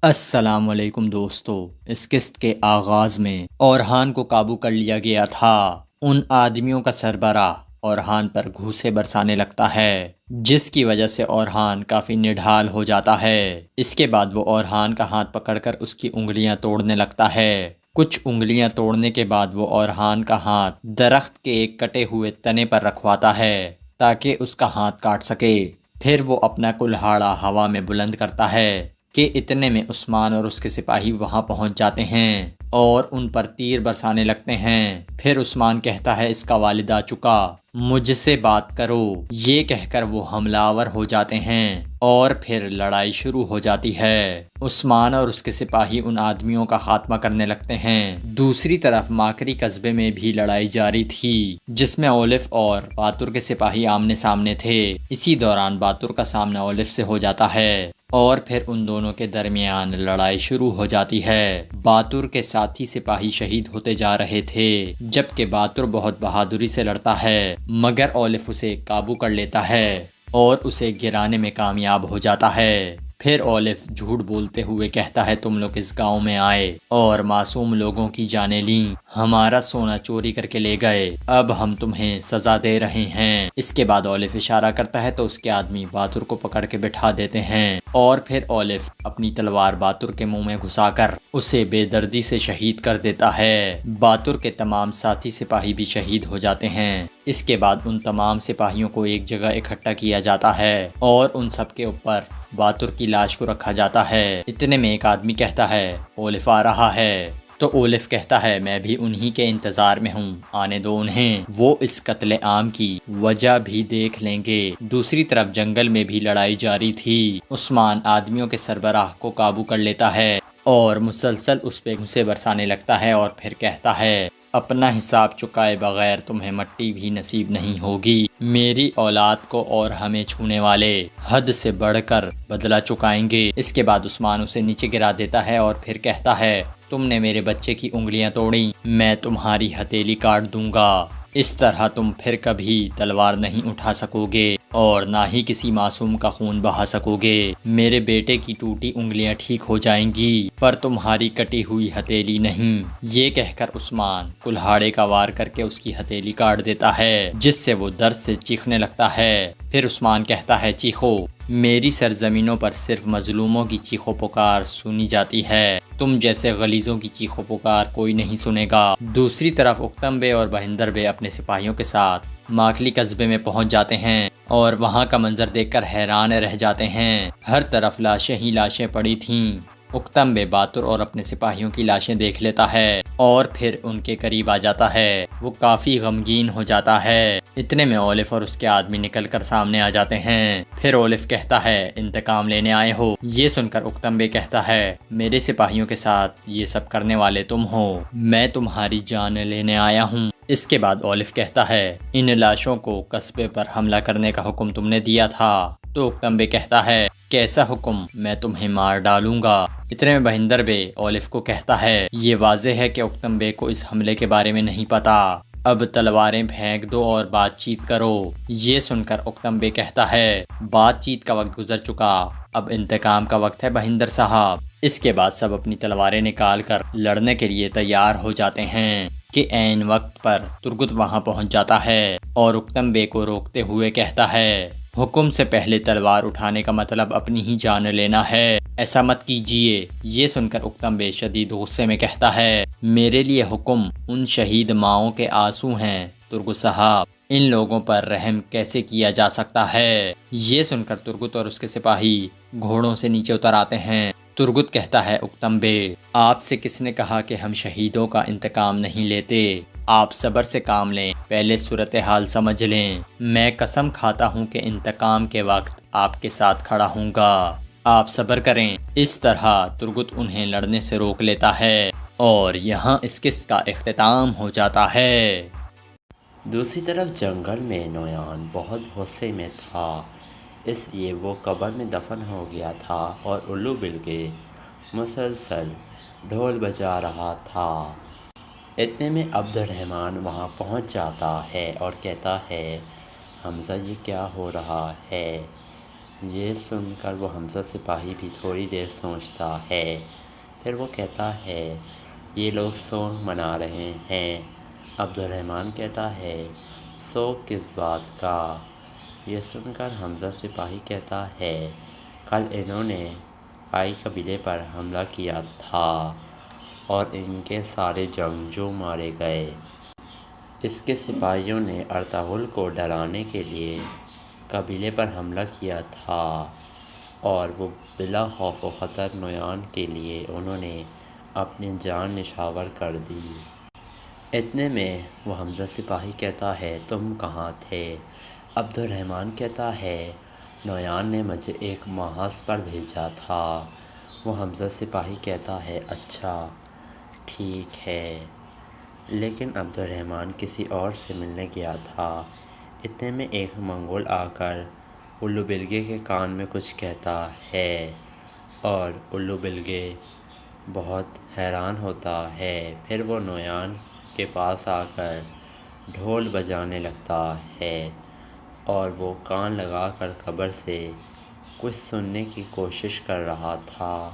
السلام علیکم دوستو، اس قسط کے آغاز میں اورہان کو قابو کر لیا گیا تھا۔ ان آدمیوں کا سربراہ اورہان پر گھوسے برسانے لگتا ہے، جس کی وجہ سے اورہان کافی نڈھال ہو جاتا ہے۔ اس کے بعد وہ اورہان کا ہاتھ پکڑ کر اس کی انگلیاں توڑنے لگتا ہے۔ کچھ انگلیاں توڑنے کے بعد وہ اورہان کا ہاتھ درخت کے ایک کٹے ہوئے تنے پر رکھواتا ہے تاکہ اس کا ہاتھ کاٹ سکے۔ پھر وہ اپنا کلہاڑا ہوا میں بلند کرتا ہے کہ اتنے میں عثمان اور اس کے سپاہی وہاں پہنچ جاتے ہیں اور ان پر تیر برسانے لگتے ہیں۔ پھر عثمان کہتا ہے اس کا والد آ چکا، مجھ سے بات کرو۔ یہ کہہ کر وہ حملہ آور ہو جاتے ہیں اور پھر لڑائی شروع ہو جاتی ہے۔ عثمان اور اس کے سپاہی ان آدمیوں کا خاتمہ کرنے لگتے ہیں۔ دوسری طرف ماکری قصبے میں بھی لڑائی جاری تھی، جس میں اولف اور باتور کے سپاہی آمنے سامنے تھے۔ اسی دوران باتور کا سامنا اولف سے ہو جاتا ہے اور پھر ان دونوں کے درمیان لڑائی شروع ہو جاتی ہے۔ باتور کے ساتھی سپاہی شہید ہوتے جا رہے تھے، جبکہ باتور بہت بہادری سے لڑتا ہے، مگر اولف اسے قابو کر لیتا ہے اور اسے گرانے میں کامیاب ہو جاتا ہے۔ پھر اولف جھوٹ بولتے ہوئے کہتا ہے تم لوگ اس گاؤں میں آئے اور معصوم لوگوں کی جانیں لیں، ہمارا سونا چوری کر کے لے گئے، اب ہم تمہیں سزا دے رہے ہیں۔ اس کے بعد اولف اشارہ کرتا ہے تو اس کے آدمی باتور کو پکڑ کے بٹھا دیتے ہیں اور پھر اولف اپنی تلوار باتور کے منہ میں گھسا کر اسے بے دردی سے شہید کر دیتا ہے۔ باتور کے تمام ساتھی سپاہی بھی شہید ہو جاتے ہیں۔ اس کے بعد ان تمام سپاہیوں کو ایک جگہ اکٹھا کیا جاتا ہے اور ان سب کے اوپر باتور کی لاش کو رکھا جاتا ہے۔ اتنے میں ایک آدمی کہتا ہے اولف آ رہا ہے، تو اولف کہتا ہے میں بھی انہی کے انتظار میں ہوں، آنے دو انہیں، وہ اس قتل عام کی وجہ بھی دیکھ لیں گے۔ دوسری طرف جنگل میں بھی لڑائی جاری تھی۔ عثمان آدمیوں کے سربراہ کو قابو کر لیتا ہے اور مسلسل اس پہ گھوسے برسانے لگتا ہے اور پھر کہتا ہے اپنا حساب چکائے بغیر تمہیں مٹی بھی نصیب نہیں ہوگی۔ میری اولاد کو اور ہمیں چھونے والے حد سے بڑھ کر بدلہ چکائیں گے۔ اس کے بعد عثمان اسے نیچے گرا دیتا ہے اور پھر کہتا ہے تم نے میرے بچے کی انگلیاں توڑیں، میں تمہاری ہتھیلی کاٹ دوں گا۔ اس طرح تم پھر کبھی تلوار نہیں اٹھا سکو گے اور نہ ہی کسی معصوم کا خون بہا سکو گے۔ میرے بیٹے کی ٹوٹی انگلیاں ٹھیک ہو جائیں گی پر تمہاری کٹی ہوئی ہتھیلی نہیں۔ یہ کہہ کر عثمان کلہاڑے کا وار کر کے اس کی ہتھیلی کاٹ دیتا ہے، جس سے وہ درد سے چیخنے لگتا ہے۔ پھر عثمان کہتا ہے چیخو، میری سرزمینوں پر صرف مظلوموں کی چیخ و پکار سنی جاتی ہے، تم جیسے غلیظوں کی چیخ و پکار کوئی نہیں سنے گا۔ دوسری طرف اکتم بے اور بہندر بے اپنے سپاہیوں کے ساتھ ماکلی قصبے میں پہنچ جاتے ہیں اور وہاں کا منظر دیکھ کر حیران رہ جاتے ہیں۔ ہر طرف لاشیں ہی لاشیں پڑی تھیں۔ اکتم بے باتور اور اپنے سپاہیوں کی لاشیں دیکھ لیتا ہے اور پھر ان کے قریب آ جاتا ہے۔ وہ کافی غمگین ہو جاتا ہے۔ اتنے میں اولف اور اس کے آدمی نکل کر سامنے آ جاتے ہیں۔ پھر اولف کہتا ہے انتقام لینے آئے ہو؟ یہ سن کر اکتم بے کہتا ہے میرے سپاہیوں کے ساتھ یہ سب کرنے والے تم ہو، میں تمہاری جان لینے آیا ہوں۔ اس کے بعد اولف کہتا ہے ان لاشوں کو قصبے پر حملہ کرنے کا حکم تم نے دیا تھا؟ تو اکتم بے کہتا ہے کیسا حکم، میں تمہیں مار ڈالوں گا۔ اتنے میں بہندر بے اولف کو کہتا ہے یہ واضح ہے کہ اکتم بے کو اس حملے کے بارے میں نہیں پتا، اب تلواریں پھینک دو اور بات چیت کرو۔ یہ سن کر اکتم بے کہتا ہے بات چیت کا وقت گزر چکا، اب انتقام کا وقت ہے بہندر صاحب۔ اس کے بعد سب اپنی تلواریں نکال کر لڑنے کے لیے تیار ہو جاتے ہیں کہ عین وقت پر ترگت وہاں پہنچ جاتا ہے اور اکتم بے کو روکتے ہوئے کہتا ہے حکم سے پہلے تلوار اٹھانے کا مطلب اپنی ہی جان لینا ہے، ایسا مت کیجیے۔ یہ سن کر اکتم بے شدید غصے میں کہتا ہے میرے لیے حکم ان شہید ماؤں کے آنسو ہیں ترگت صاحب، ان لوگوں پر رحم کیسے کیا جا سکتا ہے؟ یہ سن کر ترگت اور اس کے سپاہی گھوڑوں سے نیچے اتر آتے ہیں۔ ترگت کہتا ہے اکتم بے آپ سے کس نے کہا کہ ہم شہیدوں کا انتقام نہیں لیتے؟ آپ صبر سے کام لیں، پہلے صورتحال سمجھ لیں، میں قسم کھاتا ہوں کہ انتقام کے وقت آپ کے ساتھ کھڑا ہوں گا، آپ صبر کریں۔ اس طرح ترگت انہیں لڑنے سے روک لیتا ہے اور یہاں اس قسط کا اختتام ہو جاتا ہے۔ دوسری طرف جنگل میں نویان بہت غصے میں تھا اس لیے وہ قبر میں دفن ہو گیا تھا اور الو بلگے مسلسل ڈھول بجا رہا تھا۔ اتنے میں عبد الرحمن وہاں پہنچ جاتا ہے اور کہتا ہے، حمزہ یہ کیا ہو رہا ہے؟ یہ سن کر وہ حمزہ سپاہی بھی تھوڑی دیر سوچتا ہے، پھر وہ کہتا ہے، یہ لوگ سوگ منا رہے ہیں۔ عبد الرحمن کہتا ہے، سوگ کس بات کا؟ یہ سن کر حمزہ سپاہی کہتا ہے، کل انہوں نے قائی قبیلے پر حملہ کیا تھا اور ان کے سارے جنگجو مارے گئے۔ اس کے سپاہیوں نے ارطغرل کو ڈرانے کے لیے قبیلے پر حملہ کیا تھا اور وہ بلا خوف و خطر نویان کے لیے انہوں نے اپنی جان نچھاور کر دی۔ اتنے میں وہ حمزہ سپاہی کہتا ہے، تم کہاں تھے؟ عبد الرحمن کہتا ہے، نویان نے مجھے ایک محاذ پر بھیجا تھا۔ وہ حمزہ سپاہی کہتا ہے، اچھا ٹھیک ہے، لیکن عبد الرحمن کسی اور سے ملنے گیا تھا۔ اتنے میں ایک منگول آ کر الو بلگے کے کان میں کچھ کہتا ہے اور الو بلگے بہت حیران ہوتا ہے، پھر وہ نویان کے پاس آ کر ڈھول بجانے لگتا ہے اور وہ کان لگا کر قبر سے کچھ سننے کی کوشش کر رہا تھا،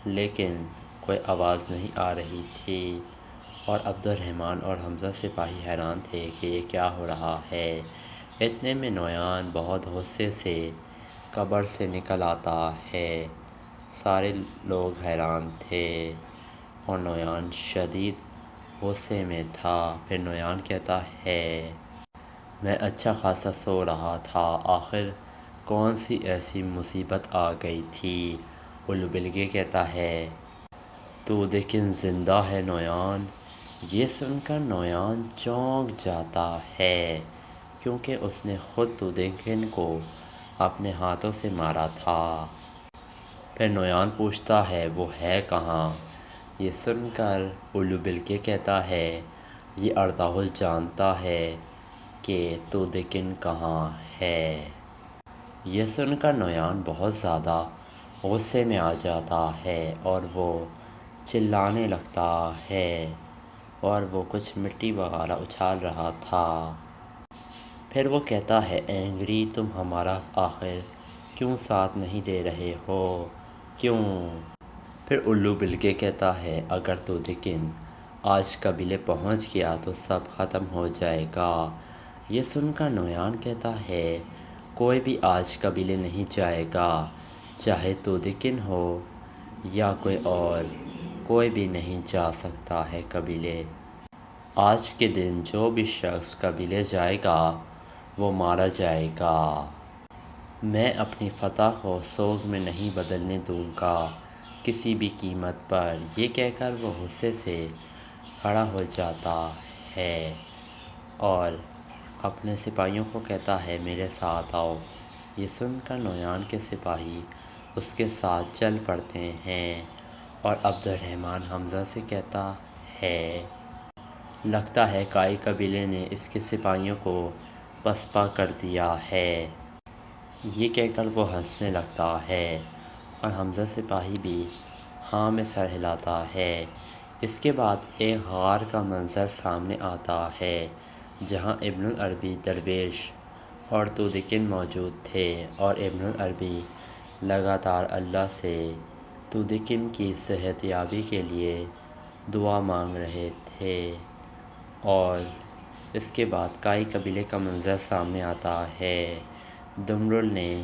لیکن کوئی آواز نہیں آ رہی تھی اور عبد الرحمن اور حمزہ سپاہی حیران تھے کہ یہ کیا ہو رہا ہے۔ اتنے میں نویان بہت غصے سے قبر سے نکل آتا ہے۔ سارے لوگ حیران تھے اور نویان شدید غصے میں تھا۔ پھر نویان کہتا ہے، میں اچھا خاصا سو رہا تھا، آخر کون سی ایسی مصیبت آ گئی تھی؟ الو بلگے کہتا ہے، تو لیکن زندہ ہے نویان۔ یہ سن کر نویان چونک جاتا ہے کیونکہ اس نے خود تودیکن کو اپنے ہاتھوں سے مارا تھا۔ پھر نویان پوچھتا ہے، وہ ہے کہاں؟ یہ سن کر الو بلگے کہتا ہے، یہ ارطغرل جانتا ہے کہ تودیکن کہاں ہے۔ یہ سن کر نویان بہت زیادہ غصے میں آ جاتا ہے اور وہ چلانے لگتا ہے اور وہ کچھ مٹی وغیرہ اچھال رہا تھا۔ پھر وہ کہتا ہے، اینگری تم ہمارا آخر کیوں ساتھ نہیں دے رہے ہو؟ کیوں؟ پھر الو بلگے کہتا ہے، اگر تودیکن آج قبیلے پہنچ گیا تو سب ختم ہو جائے گا۔ یہ سن کر نویان کہتا ہے، کوئی بھی آج قبیلے نہیں جائے گا، چاہے تودیکن ہو یا کوئی اور، کوئی بھی نہیں جا سکتا ہے قبیلے۔ آج کے دن جو بھی شخص قبیلے جائے گا وہ مارا جائے گا۔ میں اپنی فتح کو سوگ میں نہیں بدلنے دوں گا کسی بھی قیمت پر۔ یہ کہہ کر وہ غصے سے کھڑا ہو جاتا ہے اور اپنے سپاہیوں کو کہتا ہے، میرے ساتھ آؤ۔ یہ سن کر نویان کے سپاہی اس کے ساتھ چل پڑتے ہیں اور عبد الرحمن حمزہ سے کہتا ہے، لگتا ہے قائی قبیلے نے اس کے سپاہیوں کو پسپا کر دیا ہے۔ یہ کہہ کر وہ ہنسنے لگتا ہے اور حمزہ سپاہی بھی ہاں میں سر ہلاتا ہے۔ اس کے بعد ایک غار کا منظر سامنے آتا ہے جہاں ابن العربی درویش اور تودیکن موجود تھے اور ابن العربی لگاتار اللہ سے تودیکن کی صحت یابی کے لیے دعا مانگ رہے تھے۔ اور اس کے بعد قائی قبیلے کا منظر سامنے آتا ہے۔ دمرل نے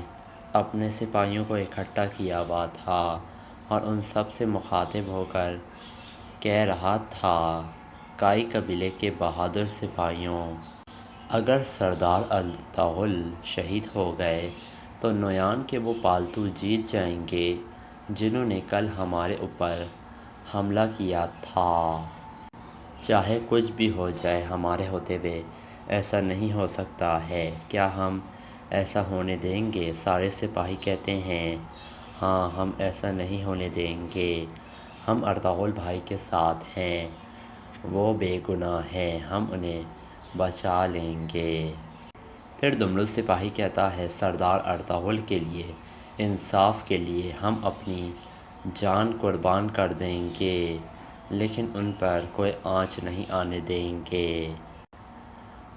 اپنے سپاہیوں کو اکٹھا کیا ہوا تھا اور ان سب سے مخاطب ہو کر کہہ رہا تھا، قائی قبیلے کے بہادر سپاہیوں، اگر سردار ارطغرل شہید ہو گئے تو نویان کے وہ پالتو جیت جائیں گے جنہوں نے کل ہمارے اوپر حملہ کیا تھا۔ چاہے کچھ بھی ہو جائے ہمارے ہوتے ہوئے ایسا نہیں ہو سکتا ہے، کیا ہم ایسا ہونے دیں گے؟ سارے سپاہی کہتے ہیں، ہاں ہم ایسا نہیں ہونے دیں گے، ہم ارطغرل بھائی کے ساتھ ہیں، وہ بے گناہ ہیں، ہم انہیں بچا لیں گے۔ پھر دملو سپاہی کہتا ہے سردار ارطغرل کے لیے انصاف کے لیے ہم اپنی جان قربان کر دیں گے، لیکن ان پر کوئی آنچ نہیں آنے دیں گے۔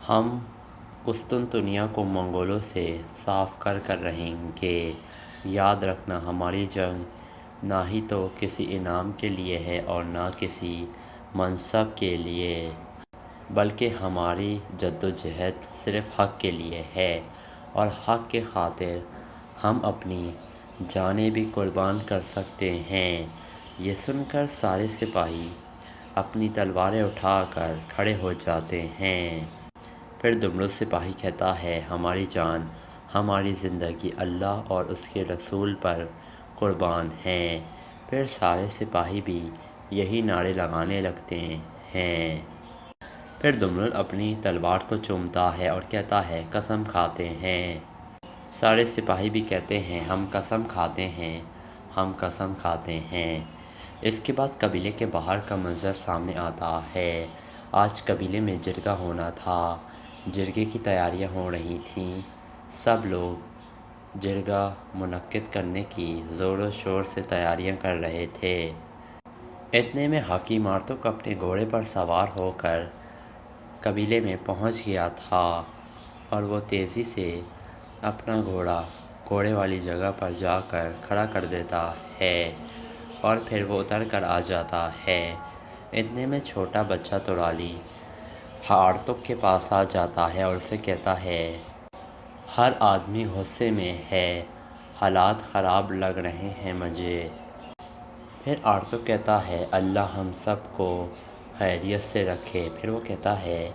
ہم قسطنطنیہ کو منگولوں سے صاف کر رہیں گے۔ یاد رکھنا ہماری جنگ نہ ہی تو کسی انعام کے لیے ہے اور نہ کسی منصب کے لیے، بلکہ ہماری جدوجہد صرف حق کے لیے ہے، اور حق کی خاطر ہم اپنی جانیں بھی قربان کر سکتے ہیں۔ یہ سن کر سارے سپاہی اپنی تلواریں اٹھا کر کھڑے ہو جاتے ہیں۔ پھر دملو سپاہی کہتا ہے ہماری جان، ہماری زندگی اللہ اور اس کے رسول پر قربان ہیں۔ پھر سارے سپاہی بھی یہی نعرے لگانے لگتے ہیں۔ پھر دملل اپنی تلوار کو چومتا ہے اور کہتا ہے قسم کھاتے ہیں۔ سارے سپاہی بھی کہتے ہیں ہم قسم کھاتے ہیں، ہم قسم کھاتے ہیں۔ اس کے بعد قبیلے کے باہر کا منظر سامنے آتا ہے۔ آج قبیلے میں جرگہ ہونا تھا، جرگے کی تیاریاں ہو رہی تھیں۔ سب لوگ جرگہ منعقد کرنے کی زور و شور سے تیاریاں کر رہے تھے۔ اتنے میں حکیم آرتک اپنے گھوڑے پر سوار ہو کر قبیلے میں پہنچ گیا تھا، اور وہ تیزی سے اپنا گھوڑا گھوڑے والی جگہ پر جا کر کھڑا کر دیتا ہے، اور پھر وہ اتر کر آ جاتا ہے۔ اتنے میں چھوٹا بچہ تورالی آرتک کے پاس آ جاتا ہے اور اسے کہتا ہے ہر آدمی غصے میں ہے، حالات خراب لگ رہے ہیں مجھے۔ پھر آرتک کہتا ہے اللہ ہم سب کو خیریت سے رکھے۔ پھر وہ کہتا ہے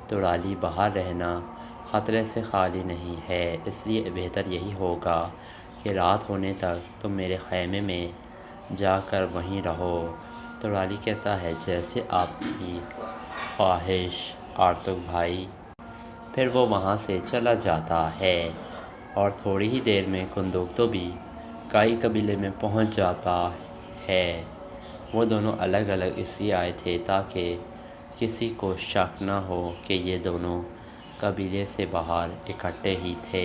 تورالی باہر رہنا خطرے سے خالی نہیں ہے، اس لیے بہتر یہی ہوگا کہ رات ہونے تک تم میرے خیمے میں جا کر وہیں رہو۔ تورالی کہتا ہے جیسے آپ کی خواہش آرتک بھائی۔ پھر وہ وہاں سے چلا جاتا ہے، اور تھوڑی ہی دیر میں کندوکتو بھی کائی قبیلے میں پہنچ جاتا ہے۔ وہ دونوں الگ الگ اس لیے آئے تھے تاکہ کسی کو شک نہ ہو کہ یہ دونوں قبیلے سے باہر اکٹھے ہی تھے۔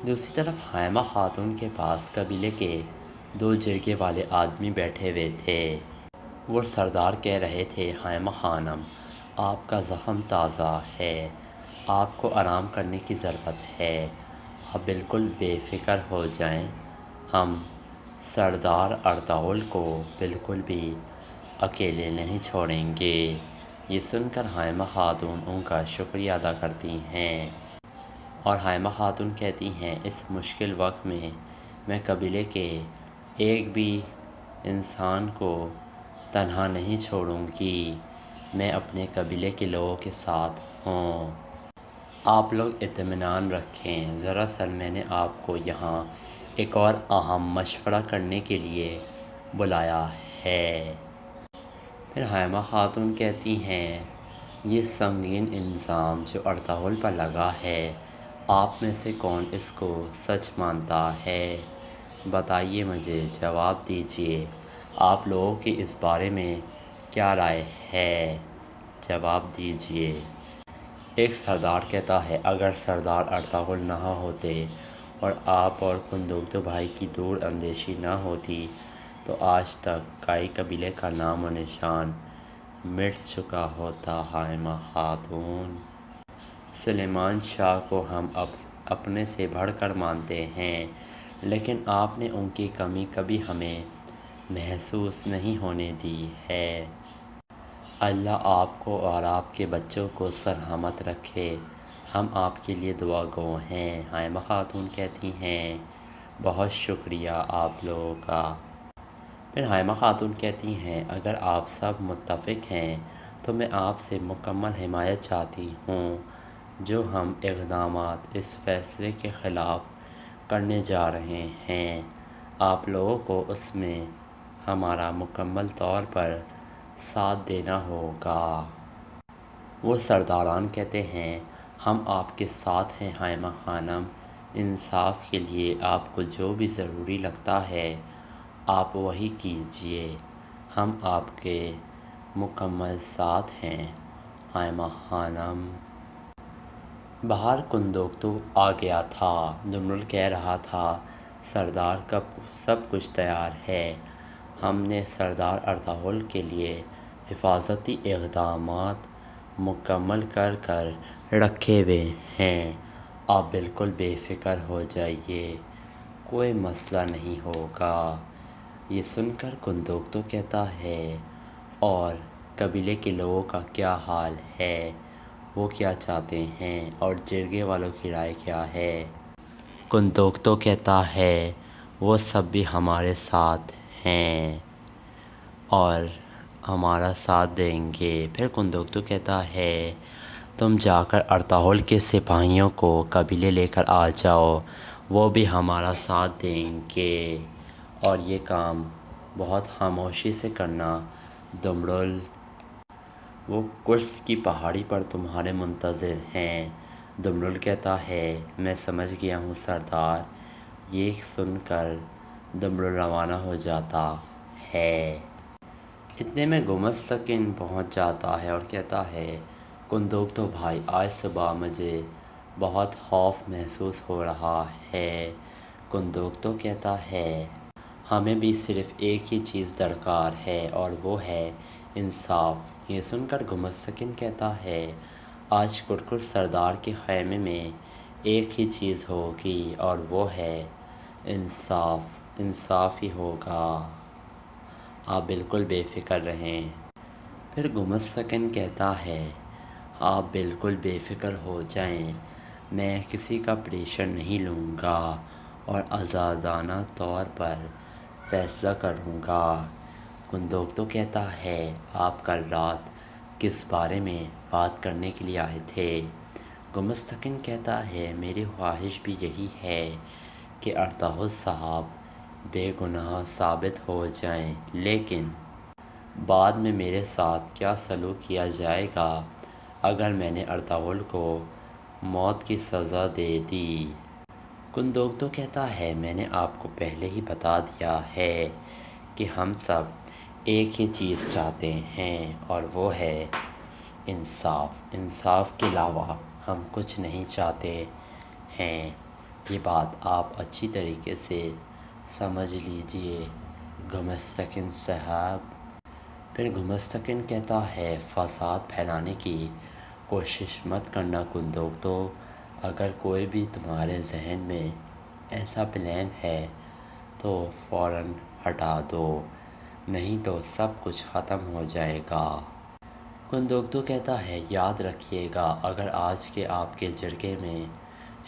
دوسری طرف حائمہ خاتون کے پاس قبیلے کے دو جرگے والے آدمی بیٹھے ہوئے تھے۔ وہ سردار کہہ رہے تھے حائمہ خانم، آپ کا زخم تازہ ہے، آپ کو آرام کرنے کی ضرورت ہے، آپ بالکل بے فکر ہو جائیں، ہم سردار ارطغرل کو بالکل بھی اکیلے نہیں چھوڑیں گے۔ یہ سن کر حائمہ خاتون ان کا شکریہ ادا کرتی ہیں، اور حائمہ خاتون کہتی ہیں اس مشکل وقت میں قبیلے کے ایک بھی انسان کو تنہا نہیں چھوڑوں گی، میں اپنے قبیلے کے لوگوں کے ساتھ ہوں، آپ لوگ اطمینان رکھیں۔ دراصل میں نے آپ کو یہاں ایک اور اہم مشورہ کرنے کے لیے بلایا ہے۔ پھر حائمہ خاتون کہتی ہیں یہ سنگین الزام جو ارطغرل پر لگا ہے، آپ میں سے کون اس کو سچ مانتا ہے؟ بتائیے مجھے، جواب دیجیے، آپ لوگوں کی اس بارے میں کیا رائے ہے؟ جواب دیجیے۔ ایک سردار کہتا ہے اگر سردار ارطغرل نہ ہوتے اور آپ اور کندوکتو بھائی کی دور اندیشی نہ ہوتی تو آج تک کائی قبیلے کا نام و نشان مٹ چکا ہوتا۔ حائمہ خاتون، سلیمان شاہ کو ہم اپنے سے بڑھ کر مانتے ہیں، لیکن آپ نے ان کی کمی کبھی ہمیں محسوس نہیں ہونے دی ہے۔ اللہ آپ کو اور آپ کے بچوں کو سلامت رکھے، ہم آپ کے لیے دعا گو ہیں۔ حائمہ خاتون کہتی ہیں بہت شکریہ آپ لوگوں کا۔ پھر حائمہ خاتون کہتی ہیں اگر آپ سب متفق ہیں تو میں آپ سے مکمل حمایت چاہتی ہوں۔ جو ہم اقدامات اس فیصلے کے خلاف کرنے جا رہے ہیں، آپ لوگوں کو اس میں ہمارا مکمل طور پر ساتھ دینا ہوگا۔ وہ سرداران کہتے ہیں ہم آپ کے ساتھ ہیں حائمہ خانم، انصاف کے لیے آپ کو جو بھی ضروری لگتا ہے آپ وہی کیجیے، ہم آپ کے مکمل ساتھ ہیں حائمہ خانم۔ باہر کندوکتو آ گیا تھا۔ دمرل کہہ رہا تھا، سردار کا سب کچھ تیار ہے۔ ہم نے سردار ارطغرل کے لیے حفاظتی اقدامات مکمل کر رکھے ہوئے ہیں۔ آپ بالکل بے فکر ہو جائیے، کوئی مسئلہ نہیں ہوگا۔ یہ سن کر کندوکتو کہتا ہے، اور قبیلے کے لوگوں کا کیا حال ہے؟ وہ کیا چاہتے ہیں اور جرگے والوں کی رائے کیا ہے؟ کندوکتو کہتا ہے، وہ سب بھی ہمارے ساتھ ہیں اور ہمارا ساتھ دیں گے۔ پھر کندوکتو کہتا ہے، تم جا کر ارطغرل کے سپاہیوں کو قبیلے لے کر آ جاؤ، وہ بھی ہمارا ساتھ دیں گے، اور یہ کام بہت خاموشی سے کرنا۔ دمرل، وہ کرس کی پہاڑی پر تمہارے منتظر ہیں۔ دمرل کہتا ہے، میں سمجھ گیا ہوں سردار۔ یہ سن کر دمرل روانہ ہو جاتا ہے۔ اتنے میں گمستکن پہنچ جاتا ہے اور کہتا ہے، کندوکتو بھائی، آج صبح مجھے بہت خوف محسوس ہو رہا ہے۔ کندوکتو کہتا ہے، ہمیں بھی صرف ایک ہی چیز درکار ہے اور وہ ہے انصاف۔ یہ سن کر گمستکن کہتا ہے، آج کرکر سردار کے خیمے میں ایک ہی چیز ہوگی اور وہ ہے انصاف۔ انصاف ہی ہوگا، آپ بالکل بے فکر رہیں۔ پھر گمستکن کہتا ہے، آپ بالکل بے فکر ہو جائیں، میں کسی کا پریشر نہیں لوں گا اور آزادانہ طور پر فیصلہ کروں گا۔ کندوکتو کہتا ہے، آپ کل رات کس بارے میں بات کرنے کے لیے آئے تھے؟ گمستکن کہتا ہے، میری خواہش بھی یہی ہے کہ ارطغرل صاحب بے گناہ ثابت ہو جائیں، لیکن بعد میں میرے ساتھ کیا سلوک کیا جائے گا اگر میں نے ارطغرل کو موت کی سزا دے دی؟ کندوکتو کہتا ہے، میں نے آپ کو پہلے ہی بتا دیا ہے کہ ہم سب ایک ہی چیز چاہتے ہیں اور وہ ہے انصاف۔ انصاف کے علاوہ ہم کچھ نہیں چاہتے ہیں۔ یہ بات آپ اچھی طریقے سے سمجھ لیجئے گمستکن صاحب۔ پھر گمستکن کہتا ہے، فساد پھیلانے کی کوشش مت کرنا کندوکتو۔ اگر کوئی بھی تمہارے ذہن میں ایسا پلان ہے تو فوراً ہٹا دو، نہیں تو سب کچھ ختم ہو جائے گا۔ کندوکتو کہتا ہے، یاد رکھیے گا، اگر آج کے آپ کے جرگے میں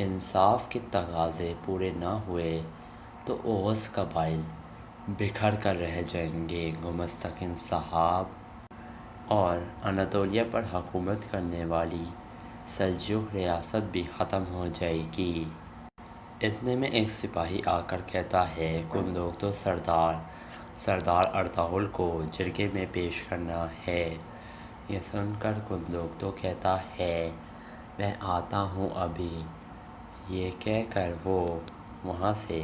انصاف کے تقاضے پورے نہ ہوئے تو اوغز قبائل بکھر کر رہ جائیں گے گمستکن صاحب، اور اناطولیہ پر حکومت کرنے والی سلجوق ریاست بھی ختم ہو جائے گی۔ اتنے میں ایک سپاہی آ کر کہتا ہے، کندوکتو سردار ارطغرل کو جرگے میں پیش کرنا ہے۔ یہ سن کر کندوکتو کہتا ہے، میں آتا ہوں ابھی۔ یہ کہہ کر وہ وہاں سے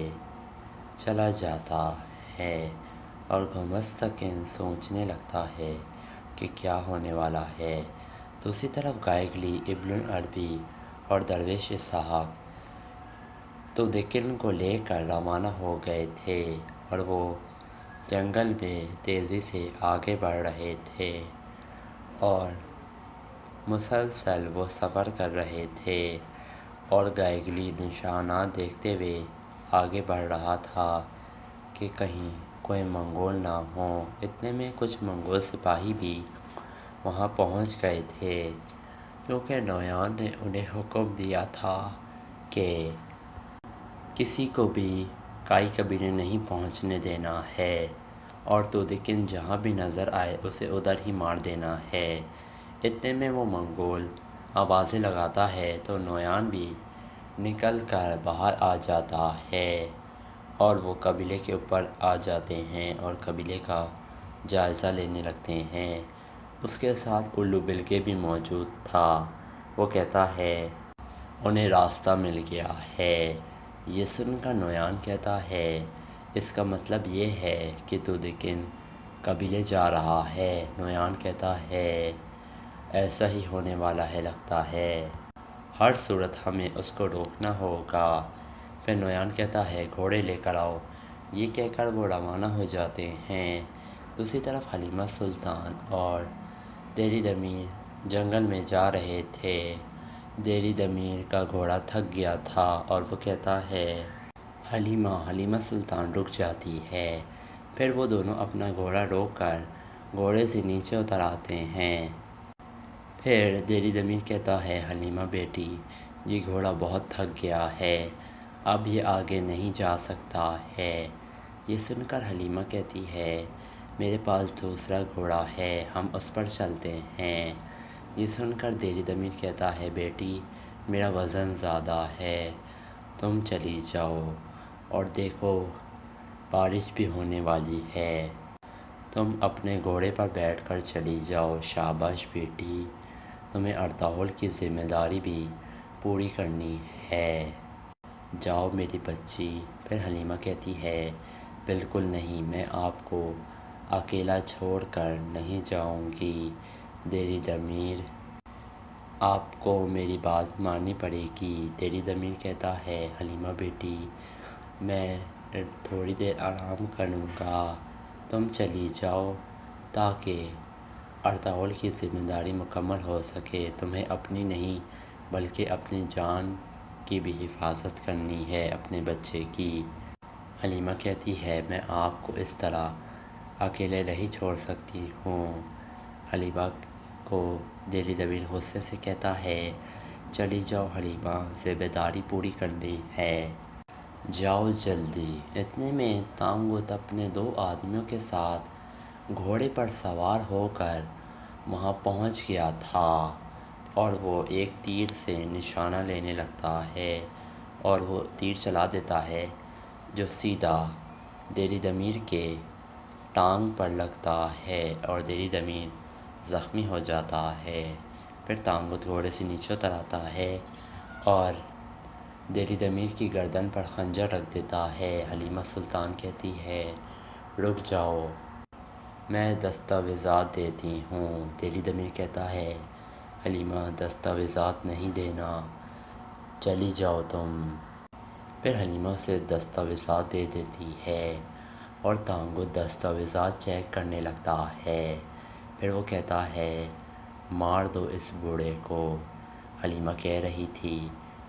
چلا جاتا ہے اور گمستکن سوچنے لگتا ہے کہ کیا ہونے والا ہے۔ دوسری طرف گائیگلی، ابن العربی اور درویش اسحاق تودکن کو لے کر روانہ ہو گئے تھے اور وہ جنگل میں تیزی سے آگے بڑھ رہے تھے اور مسلسل وہ سفر کر رہے تھے، اور گائیگلی نشانات دیکھتے ہوئے آگے بڑھ رہا تھا کہ کہیں کوئی منگول نہ ہوں۔ اتنے میں کچھ منگول سپاہی بھی وہاں پہنچ گئے تھے، کیونکہ نویان نے انہیں حکم دیا تھا کہ کسی کو بھی کائی قبیلے نہیں پہنچنے دینا ہے اور تودکن جہاں بھی نظر آئے اسے ادھر ہی مار دینا ہے۔ اتنے میں وہ منگول آوازیں لگاتا ہے تو نویان بھی نکل کر باہر آ جاتا ہے اور وہ قبیلے کے اوپر آ جاتے ہیں اور قبیلے کا جائزہ لینے لگتے ہیں۔ اس کے ساتھ الو بلگے بھی موجود تھا۔ وہ کہتا ہے، انہیں راستہ مل گیا ہے۔ یہ سن کر نویان کہتا ہے، اس کا مطلب یہ ہے کہ تودکن قبیلے جا رہا ہے۔ نویان کہتا ہے، ایسا ہی ہونے والا ہے لگتا ہے۔ ہر صورت ہمیں اس کو روکنا ہوگا۔ پھر نویان کہتا ہے گھوڑے لے کر آؤ۔ یہ کہہ کر وہ روانہ ہو جاتے ہیں۔ دوسری طرف حلیمہ سلطان اور دیری دمیر جنگل میں جا رہے تھے۔ دیری دمیر کا گھوڑا تھک گیا تھا اور وہ کہتا ہے حلیمہ سلطان رک جاتی ہے۔ پھر وہ دونوں اپنا گھوڑا روک کر گھوڑے سے نیچے اتر آتے ہیں۔ پھر دیری دمیر کہتا ہے حلیمہ بیٹی، یہ گھوڑا بہت تھک گیا ہے، اب یہ آگے نہیں جا سکتا ہے۔ یہ سن کر حلیمہ کہتی ہے میرے پاس دوسرا گھوڑا ہے، ہم اس پر چلتے ہیں۔ یہ سن کر دیری دمیر کہتا ہے بیٹی میرا وزن زیادہ ہے، تم چلی جاؤ، اور دیکھو بارش بھی ہونے والی ہے، تم اپنے گھوڑے پر بیٹھ کر چلی جاؤ۔ شاباش بیٹی، تمہیں ارطغرل کی ذمہ داری بھی پوری کرنی ہے، جاؤ میری بچی۔ پھر حلیمہ کہتی ہے بالکل نہیں، میں آپ کو اکیلا چھوڑ کر نہیں جاؤں گی۔ دیری دمیر، آپ کو میری بات ماننی پڑے گی۔ دیری دمیر کہتا ہے حلیمہ بیٹی میں تھوڑی دیر آرام کروں گا، تم چلی جاؤ تاکہ ارطغرل کی ذمہ داری مکمل ہو سکے، تمہیں اپنی نہیں بلکہ اپنی جان کی بھی حفاظت کرنی ہے، اپنے بچے کی۔ حلیمہ کہتی ہے میں آپ کو اس طرح اکیلے نہیں چھوڑ سکتی ہوں۔ حلیمہ کو دیری دمیر غصے سے کہتا ہے چلی جاؤ حلیمہ، ذمہ داری پوری کرنی ہے، جاؤ جلدی۔ اتنے میں تانگوت اپنے 2 آدمیوں کے ساتھ گھوڑے پر سوار ہو کر وہاں پہنچ گیا تھا، اور وہ ایک تیر سے نشانہ لینے لگتا ہے، اور وہ تیر چلا دیتا ہے جو سیدھا دیری دمیر کے ٹانگ پر لگتا ہے، اور دیری دمیر زخمی ہو جاتا ہے۔ پھر تانگوت گھوڑے سے نیچے اتر آتا ہے اور دیری دمیر کی گردن پر خنجر رکھ دیتا ہے۔ حلیمہ سلطان کہتی ہے رک جاؤ، میں دستاویزات دیتی ہوں۔ دیری دمیر کہتا ہے حلیمہ دستاویزات نہیں دینا، چلی جاؤ تم۔ پھر حلیمہ اسے دستاویزات دے دیتی ہے اور تانگوت دستاویزات چیک کرنے لگتا ہے۔ پھر وہ کہتا ہے مار دو اس بوڑھے کو۔ حلیمہ کہہ رہی تھی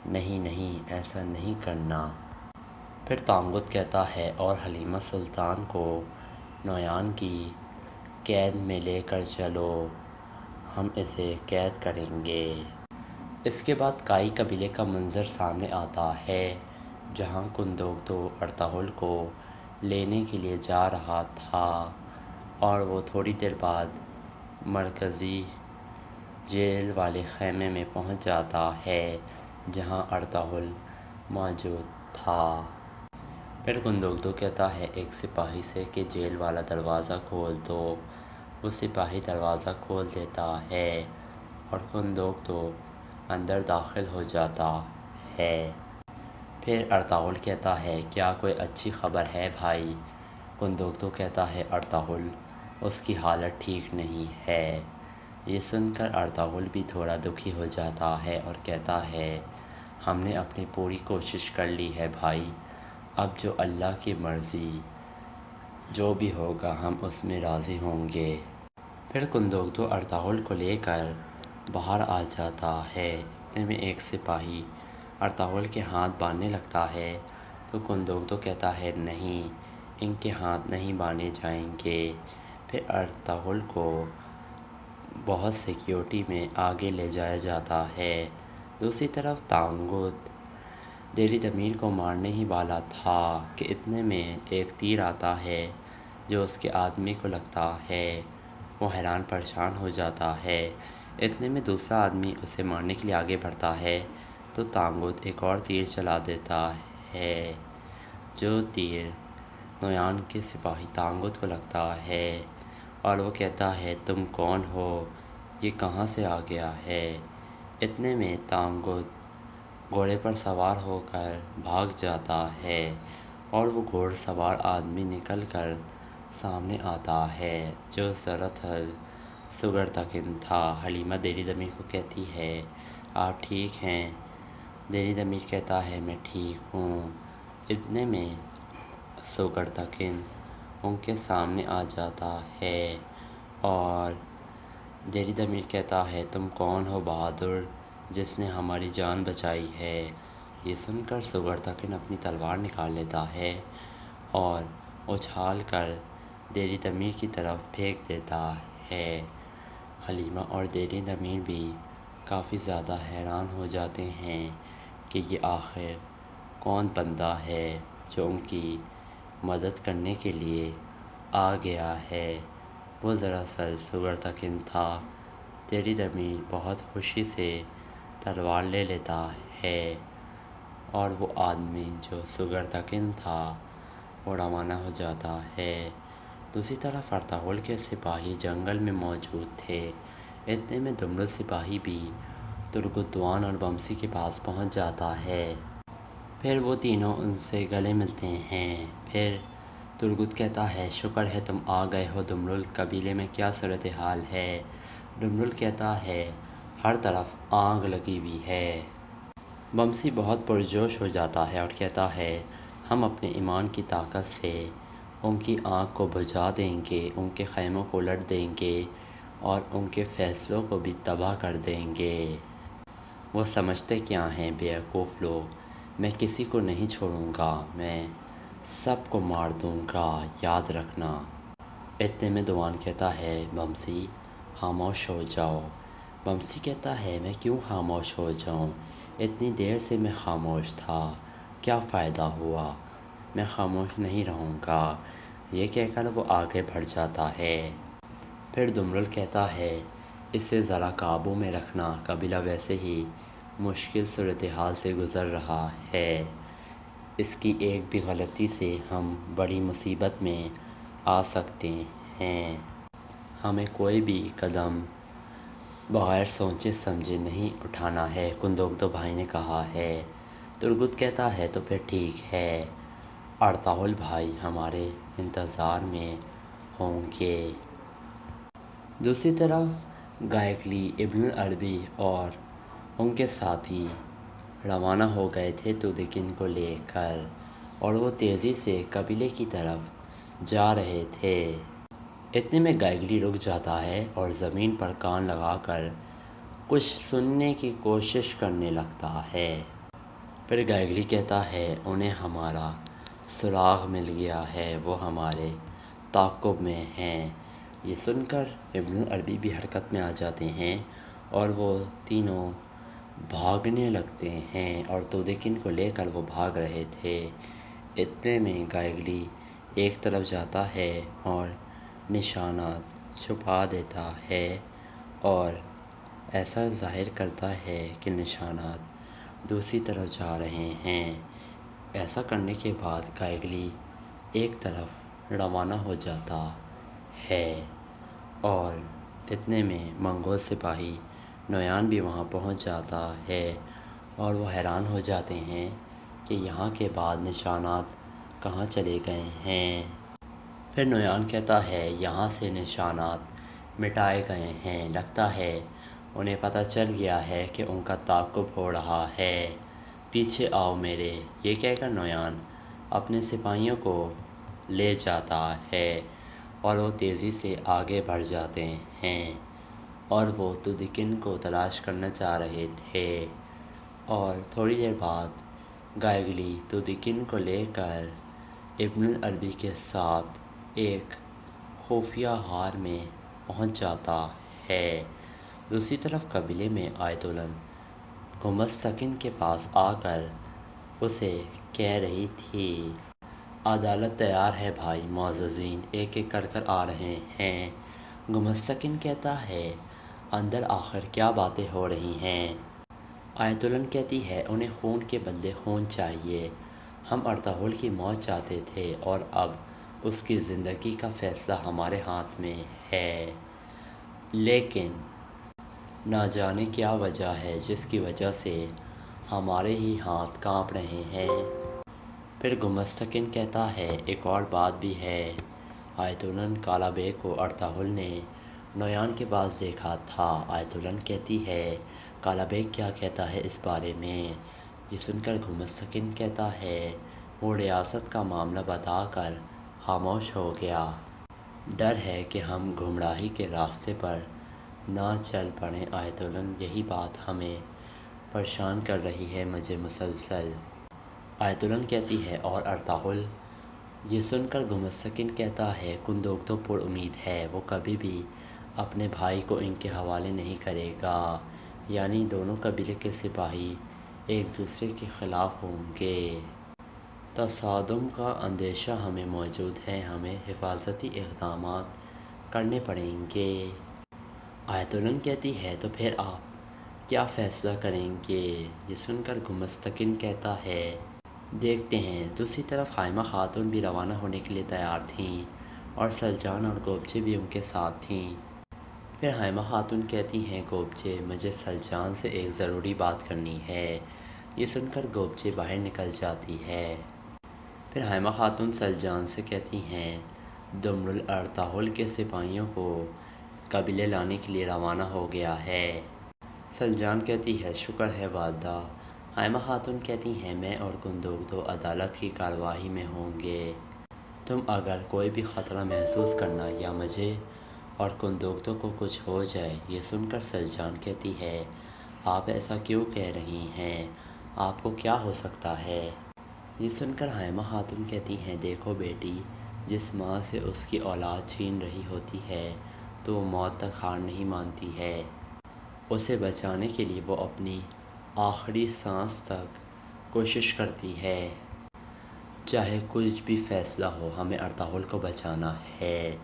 نہیں نہیں ایسا نہیں کرنا۔ پھر تانگوت کہتا ہے اور حلیمہ سلطان کو نویان کی قید میں لے کر چلو، ہم اسے قید کریں گے۔ اس کے بعد کائی قبیلے کا منظر سامنے آتا ہے، جہاں کندوکتو ارطغرل کو لینے کے لیے جا رہا تھا، اور وہ تھوڑی دیر بعد مرکزی جیل والے خیمے میں پہنچ جاتا ہے جہاں ارطغرل موجود تھا۔ پھر کندوکتو کہتا ہے ایک سپاہی سے کہ جیل والا دروازہ کھول دو۔ وہ سپاہی دروازہ کھول دیتا ہے اور کندوکتو اندر داخل ہو جاتا ہے۔ پھر ارطغرل کہتا ہے کیا کوئی اچھی خبر ہے بھائی؟ کندوکتو کہتا ہے ارطغرل اس کی حالت ٹھیک نہیں ہے۔ یہ سن کر ارطغرل بھی تھوڑا دکھی ہو جاتا ہے اور کہتا ہے ہم نے اپنی پوری کوشش کر لی ہے بھائی، اب جو اللہ کی مرضی جو بھی ہوگا ہم اس میں راضی ہوں گے۔ پھر کندوکتو ارطغرل کو لے کر باہر آ جاتا ہے۔ اتنے میں ایک سپاہی ارطغرل کے ہاتھ باندھنے لگتا ہے تو کندوکتو کہتا ہے نہیں، ان کے ہاتھ نہیں باندھے جائیں گے۔ پھر ارطغرل کو بہت سیکیورٹی میں آگے لے جایا جاتا ہے۔ دوسری طرف تانگوت دیری دمیر کو مارنے ہی والا تھا کہ اتنے میں ایک تیر آتا ہے جو اس کے آدمی کو لگتا ہے۔ وہ حیران پریشان ہو جاتا ہے۔ اتنے میں دوسرا آدمی اسے مارنے کے لیے آگے بڑھتا ہے تو تانگوت ایک اور تیر چلا دیتا ہے، جو تیر نویان کے سپاہی تانگوت کو لگتا ہے، اور وہ کہتا ہے تم کون ہو، یہ کہاں سے آ گیا ہے؟ اتنے میں تانگوت گھوڑے پر سوار ہو کر بھاگ جاتا ہے، اور وہ گھوڑ سوار آدمی نکل کر سامنے آتا ہے جو زرتھل سگرتکن تھا۔ حلیمہ دیری دمیر کو کہتی ہے آپ ٹھیک ہیں؟ دینی ضمیر کہتا ہے میں ٹھیک ہوں۔ اتنے میں سوگردکن ان کے سامنے آ جاتا ہے اور دینی ضمیر کہتا ہے تم کون ہو بہادر جس نے ہماری جان بچائی ہے؟ یہ سن کر سوگردکن اپنی تلوار نکال لیتا ہے اور اچھال کر دینی ضمیر کی طرف پھینک دیتا ہے۔ حلیمہ اور دینی ضمیر بھی کافی زیادہ حیران ہو جاتے ہیں کہ یہ آخر کون بندہ ہے جو ان کی مدد کرنے کے لیے آ گیا ہے۔ وہ دراصل سوگردکن تھا۔ دینی ضمیر بہت خوشی سے تلوار لے لیتا ہے اور وہ آدمی جو سوگردکن تھا وہ روانہ ہو جاتا ہے۔ دوسری طرف ارطغرل کے سپاہی جنگل میں موجود تھے۔ اتنے میں دمرل سپاہی بھی ترکتوان اور بمسی کے پاس پہنچ جاتا ہے۔ پھر وہ تینوں ان سے گلے ملتے ہیں۔ پھر ترگت کہتا ہے شکر ہے تم آ گئے ہو دمرل، قبیلے میں کیا صورتحال ہے؟ دمرل کہتا ہے ہر طرف آگ لگی ہوئی ہے۔ بمسی بہت پرجوش ہو جاتا ہے اور کہتا ہے ہم اپنے ایمان کی طاقت سے ان کی آگ کو بجھا دیں گے، ان کے خیموں کو الٹ دیں گے اور ان کے فیصلوں کو بھی تباہ کر دیں گے۔ وہ سمجھتے کیا ہیں بیوقوف لوگ، میں کسی کو نہیں چھوڑوں گا، میں سب کو مار دوں گا، یاد رکھنا۔ اتنے میں دوان کہتا ہے بمسی خاموش ہو جاؤ۔ بمسی کہتا ہے میں کیوں خاموش ہو جاؤں؟ اتنی دیر سے میں خاموش تھا، کیا فائدہ ہوا؟ میں خاموش نہیں رہوں گا۔ یہ کہہ کر وہ آگے بڑھ جاتا ہے۔ پھر دمرل کہتا ہے اسے ذرا قابو میں رکھنا، قبیلہ ویسے ہی مشکل صورتحال سے گزر رہا ہے، اس کی ایک بھی غلطی سے ہم بڑی مصیبت میں آ سکتے ہیں، ہمیں کوئی بھی قدم بغیر سوچے سمجھے نہیں اٹھانا ہے، کندوکدو بھائی نے کہا ہے۔ ترگت کہتا ہے تو پھر ٹھیک ہے، ارطغرل بھائی ہمارے انتظار میں ہوں گے۔ دوسری طرف گائیکلی ابن العربی اور ان کے ساتھی روانہ ہو گئے تھے تودقین کو لے کر اور وہ تیزی سے قبیلے کی طرف جا رہے تھے۔ اتنے میں گائیکلی رک جاتا ہے اور زمین پر کان لگا کر کچھ سننے کی کوشش کرنے لگتا ہے۔ پھر گائیکلی کہتا ہے انہیں ہمارا سراغ مل گیا ہے، وہ ہمارے تعاقب میں ہیں۔ یہ سن کر ابن العربی بھی حرکت میں آ جاتے ہیں اور وہ تینوں بھاگنے لگتے ہیں اور تودقین کو لے کر وہ بھاگ رہے تھے۔ اتنے میں گائیکلی ایک طرف جاتا ہے اور نشانات چھپا دیتا ہے اور ایسا ظاہر کرتا ہے کہ نشانات دوسری طرف جا رہے ہیں۔ ایسا کرنے کے بعد گائیکلی ایک طرف روانہ ہو جاتا ہے اور اتنے میں منگول سپاہی نویان بھی وہاں پہنچ جاتا ہے اور وہ حیران ہو جاتے ہیں کہ یہاں کے بعد نشانات کہاں چلے گئے ہیں۔ پھر نویان کہتا ہے یہاں سے نشانات مٹائے گئے ہیں، لگتا ہے انہیں پتہ چل گیا ہے کہ ان کا تعاقب ہو رہا ہے، پیچھے آؤ میرے۔ یہ کہہ کر نویان اپنے سپاہیوں کو لے جاتا ہے اور وہ تیزی سے آگے بڑھ جاتے ہیں اور وہ تودقین کو تلاش کرنا چاہ رہے تھے اور تھوڑی دیر بعد گائیکلی تودقین کو لے کر ابن العربی کے ساتھ ایک خفیہ غار میں پہنچ جاتا ہے۔ دوسری طرف قبیلے میں آیتولن گمستکن کے پاس آ کر اسے کہہ رہی تھی عدالت تیار ہے بھائی، معززین ایک ایک کر آ رہے ہیں۔ گمستکن کہتا ہے اندر آخر کیا باتیں ہو رہی ہیں؟ آیتولن کہتی ہے انہیں خون کے بدلے خون چاہیے، ہم ارطغرل کی موت چاہتے تھے اور اب اس کی زندگی کا فیصلہ ہمارے ہاتھ میں ہے، لیکن نہ جانے کیا وجہ ہے جس کی وجہ سے ہمارے ہی ہاتھ کانپ رہے ہیں۔ پھر گمستکن کہتا ہے ایک اور بات بھی ہے، آیتولن کالا بیگ کو ارطغرل نے نویان کے پاس دیکھا تھا۔ آیتولن کہتی ہے کالا بیگ کیا کہتا ہے اس بارے میں؟ یہ سن کر گمستکین کہتا ہے وہ ریاست کا معاملہ بتا کر خاموش ہو گیا۔ ڈر ہے کہ ہم گمراہی کے راستے پر نہ چل پڑیں آیت اللہ، یہی بات ہمیں پریشان کر رہی ہے مجھے مسلسل۔ آیت اللہ کہتی ہے اور ارطغرل یہ سن کر گمستکین کہتا ہے کندوگ تو پر امید ہے، وہ کبھی بھی اپنے بھائی کو ان کے حوالے نہیں کرے گا، یعنی دونوں قبیلے کے سپاہی ایک دوسرے کے خلاف ہوں گے۔ تصادم کا اندیشہ ہمیں موجود ہے، ہمیں حفاظتی اقدامات کرنے پڑیں گے۔ آیت اللہ کہتی ہے تو پھر آپ کیا فیصلہ کریں گے؟ یہ سن کر گمستکین کہتا ہے دیکھتے ہیں۔ دوسری طرف خائمہ خاتون بھی روانہ ہونے کے لیے تیار تھیں اور سلجان اور گوبچے بھی ان کے ساتھ تھیں۔ پھر خائمہ خاتون کہتی ہیں گوبچے مجھے سلجان سے ایک ضروری بات کرنی ہے۔ یہ سن کر گوبچے باہر نکل جاتی ہے۔ پھر خائمہ خاتون سلجان سے کہتی ہیں دمرل ارطغرل کے سپاہیوں کو قبیلے لانے کے لیے روانہ ہو گیا ہے۔ سلجان کہتی ہے شکر ہے والدہ۔ خائمہ خاتون کہتی ہیں میں اور کندوگ تو عدالت کی کارروائی میں ہوں گے، تم اگر کوئی بھی خطرہ محسوس کرنا یا مجھے اور کندوگتوں کو کچھ ہو جائے۔ یہ سن کر سلجان کہتی ہے آپ ایسا کیوں کہہ رہی ہیں، آپ کو کیا ہو سکتا ہے؟ یہ سن کر خائمہ خاتون کہتی ہیں دیکھو بیٹی، جس ماں سے اس کی اولاد چھین رہی ہوتی ہے تو وہ موت تک ہار نہیں مانتی ہے، اسے بچانے کے لیے وہ اپنی آخری سانس تک کوشش کرتی ہے۔ چاہے کچھ بھی فیصلہ ہو ہمیں ارطغرل کو بچانا ہے،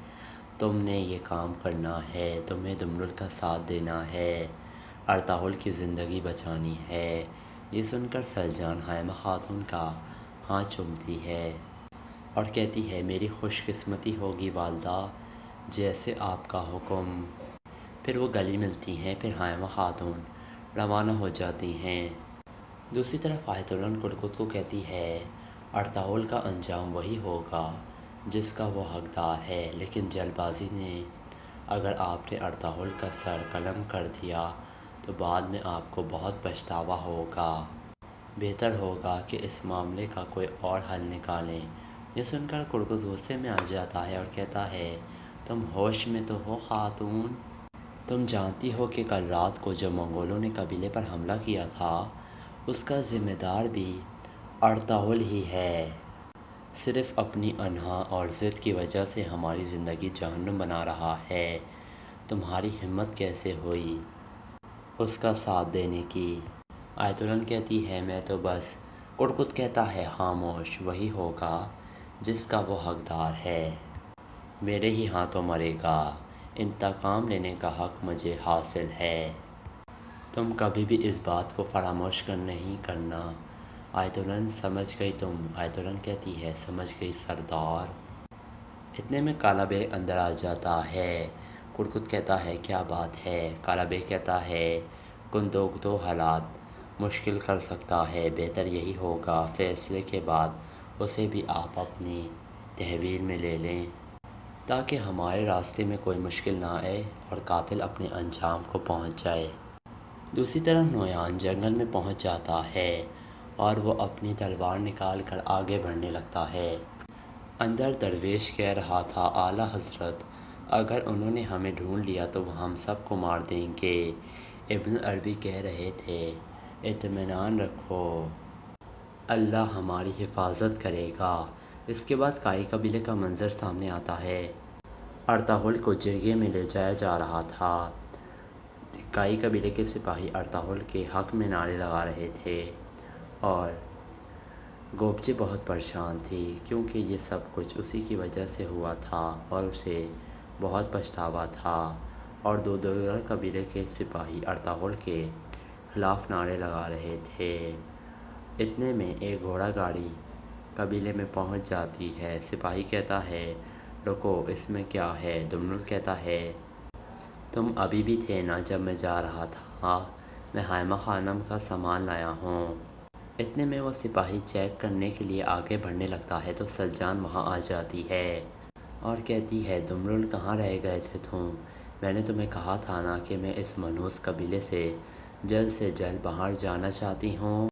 تم نے یہ کام کرنا ہے، تمہیں دمرل کا ساتھ دینا ہے، ارطغرل کی زندگی بچانی ہے۔ یہ سن کر سلجان خائمہ خاتون کا ہاتھ چومتی ہے اور کہتی ہے میری خوش قسمتی ہوگی والدہ، جیسے آپ کا حکم۔ پھر وہ گلے ملتی ہیں، پھر خائمہ خاتون روانہ ہو جاتی ہیں۔ دوسری طرف آیت اللہ کرکت کو کہتی ہے ارطغرل کا انجام وہی ہوگا جس کا وہ حقدار ہے، لیکن جلد بازی نے اگر آپ نے ارطغرل کا سر قلم کر دیا تو بعد میں آپ کو بہت پچھتاوا ہوگا، بہتر ہوگا کہ اس معاملے کا کوئی اور حل نکالیں۔ یہ سن کر کرکت غصے میں آ جاتا ہے اور کہتا ہے تم ہوش میں تو ہو خاتون؟ تم جانتی ہو کہ کل رات کو جو منگولوں نے قبیلے پر حملہ کیا تھا اس کا ذمہ دار بھی ارطغرل ہی ہے، صرف اپنی انہا اور ضد کی وجہ سے ہماری زندگی جہنم بنا رہا ہے، تمہاری ہمت کیسے ہوئی اس کا ساتھ دینے کی؟ آیت اللہ کہتی ہے میں تو بس۔ کرکت کہتا ہے خاموش، وہی ہوگا جس کا وہ حقدار ہے، میرے ہی ہاتھوں مرے گا، انتقام لینے کا حق مجھے حاصل ہے، تم کبھی بھی اس بات کو فراموش نہیں کرنا۔ آیت اللہ سمجھ گئی تم؟ آیت اللہ کہتی ہے سمجھ گئی سردار۔ اتنے میں کالا بیگ اندر آ جاتا ہے۔ کرکت کہتا ہے کیا بات ہے؟ کالا بیگ کہتا ہے کندوگ تو حالات مشکل کر سکتا ہے، بہتر یہی ہوگا فیصلے کے بعد اسے بھی آپ اپنی تحویل میں لے لیں تاکہ ہمارے راستے میں کوئی مشکل نہ آئے اور قاتل اپنے انجام کو پہنچ جائے۔ دوسری طرف نویان جنگل میں پہنچ جاتا ہے اور وہ اپنی تلوار نکال کر آگے بڑھنے لگتا ہے۔ اندر درویش کہہ رہا تھا اعلیٰ حضرت اگر انہوں نے ہمیں ڈھونڈ لیا تو وہ ہم سب کو مار دیں گے۔ ابن عربی کہہ رہے تھے اطمینان رکھو، اللہ ہماری حفاظت کرے گا۔ اس کے بعد کائی قبیلے کا منظر سامنے آتا ہے۔ ارطغرل کو جرگے میں لے جایا جا رہا تھا۔ کائی قبیلے کے سپاہی ارطغرل کے حق میں نعرے لگا رہے تھے اور گوبچے بہت پریشان تھی کیونکہ یہ سب کچھ اسی کی وجہ سے ہوا تھا اور اسے بہت پچھتاوا تھا، اور دیگر قبیلے کے سپاہی ارطغرل کے خلاف نعرے لگا رہے تھے۔ اتنے میں ایک گھوڑا گاڑی قبیلے میں پہنچ جاتی ہے۔ سپاہی کہتا ہے رکو، اس میں کیا ہے؟ دمرل کہتا ہے تم ابھی بھی تھے نا جب میں جا رہا تھا، میں خائمہ خانم کا سامان لایا ہوں۔ اتنے میں وہ سپاہی چیک کرنے کے لیے آگے بڑھنے لگتا ہے تو سلجان وہاں آ جاتی ہے اور کہتی ہے دمرل کہاں رہ گئے تھے تم؟ میں نے تمہیں کہا تھا نا کہ میں اس منحوس قبیلے سے جلد سے جلد باہر جانا چاہتی ہوں